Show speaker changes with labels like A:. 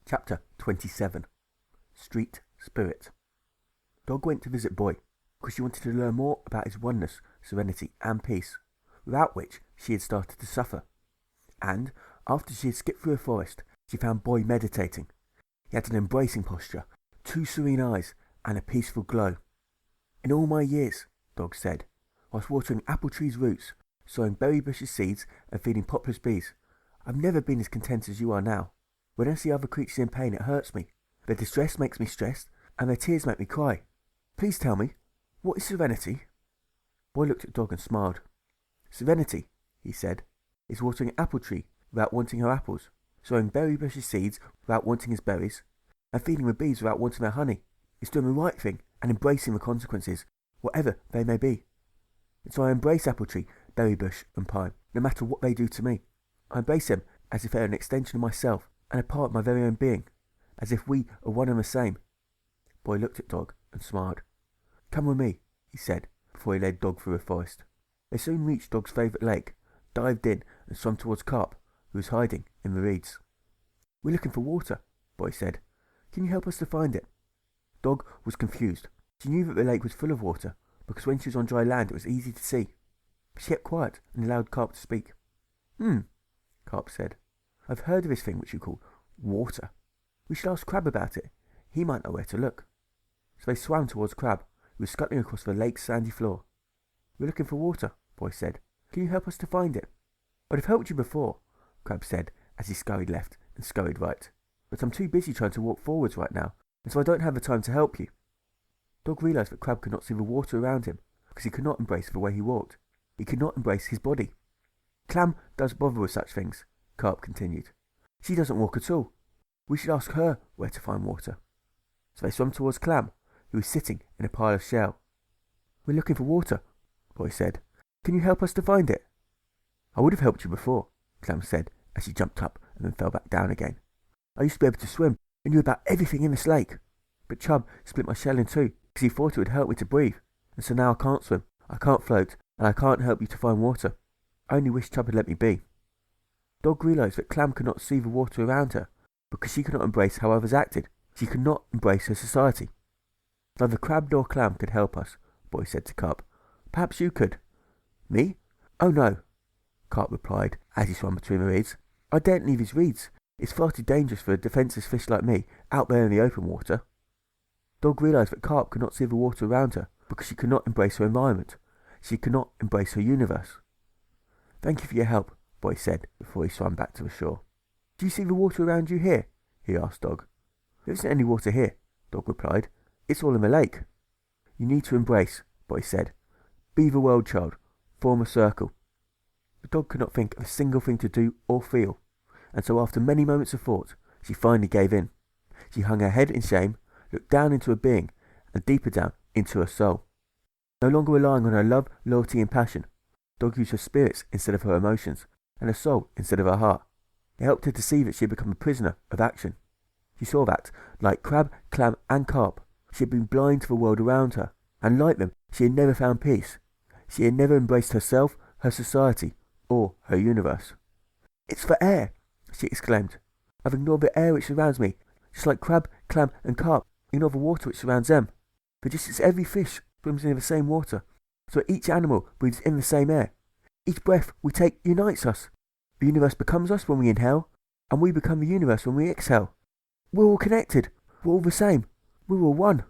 A: Chapter 27. Street Spirit. Dog went to visit Boy because she wanted to learn more about his oneness, serenity and peace, without which she had started to suffer. And, after she had skipped through a forest, she found Boy meditating. He had an embracing posture, 2 serene eyes, and a peaceful glow. "In all my years," Dog said, "whilst watering apple trees' roots, sowing berry bushes' seeds, and feeding poplar's bees, I've never been as content as you are now. When I see other creatures in pain, it hurts me. Their distress makes me stressed, and their tears make me cry. Please tell me, what is serenity?" Boy looked at Dog and smiled. "Serenity," he said, "is watering an apple tree without wanting her apples, sowing berry bushes' seeds without wanting his berries, and feeding the bees without wanting their honey. It's doing the right thing and embracing the consequences, whatever they may be. And so I embrace apple tree, berry bush, and pine, no matter what they do to me. I embrace them as if they are an extension of myself and a part of my very own being, as if we are one and the same." Boy looked at Dog and smiled. "Come with me," he said, before he led Dog through a forest. They soon reached Dog's favourite lake, dived in, and swam towards Carp, who was hiding in the reeds. "We're looking for water," Boy said. "Can you help us to find it?" Dog was confused. She knew that the lake was full of water, because when she was on dry land it was easy to see. But she kept quiet and allowed Carp to speak. Carp said. "I've heard of this thing which you call water. We should ask Crab about it. He might know where to look." So they swam towards Crab, who was scuttling across the lake's sandy floor. "We're looking for water," Boy said. "Can you help us to find it?" "I'd have helped you before," Crab said, as he scurried left and scurried right. "But I'm too busy trying to walk forwards right now, and so I don't have the time to help you." Dog realized that Crab could not see the water around him, because he could not embrace the way he walked. He could not embrace his body. "Clam does bother with such things," Carp continued. "She doesn't walk at all. We should ask her where to find water." So they swam towards Clam, who was sitting in a pile of shell. "We're looking for water," Boy said. "Can you help us to find it?" "I would have helped you before," Clam said, as she jumped up and then fell back down again. "I used to be able to swim and knew about everything in this lake. But Chub split my shell in two because he thought it would help me to breathe, and so now I can't swim, I can't float, and I can't help you to find water. I only wish Chub had let me be." Dog realized that Clam could not see the water around her, because she could not embrace how others acted. She could not embrace her society. "Neither Crab nor Clam could help us," Boy said to Carp. "Perhaps you could." "Me? Oh no," Carp replied, as he swam between the reeds. "I daren't leave his reeds. It's far too dangerous for a defenceless fish like me, out there in the open water." Dog realized that Carp could not see the water around her, because she could not embrace her environment. She could not embrace her universe. "Thank you for your help," Boy said, before he swam back to the shore. "Do you see the water around you here?" he asked Dog. "There isn't any water here," Dog replied. "It's all in the lake." "You need to embrace," Boy said. "Be the world child. Form a circle." The dog could not think of a single thing to do or feel, and so after many moments of thought, she finally gave in. She hung her head in shame, looked down into her being, and deeper down into her soul. No longer relying on her love, loyalty, and passion, Dog used her spirits instead of her emotions, and her soul instead of her heart. It helped her to see that she had become a prisoner of action. She saw that, like Crab, Clam, and Carp, she had been blind to the world around her, and like them, she had never found peace. She had never embraced herself, her society, or her universe. "It's for air!" she exclaimed. "I've ignored the air which surrounds me, just like Crab, Clam, and Carp ignore the water which surrounds them. For just as every fish swims in the same water, so each animal breathes in the same air. Each breath we take unites us. The universe becomes us when we inhale, and we become the universe when we exhale. We're all connected. We're all the same. We're all one."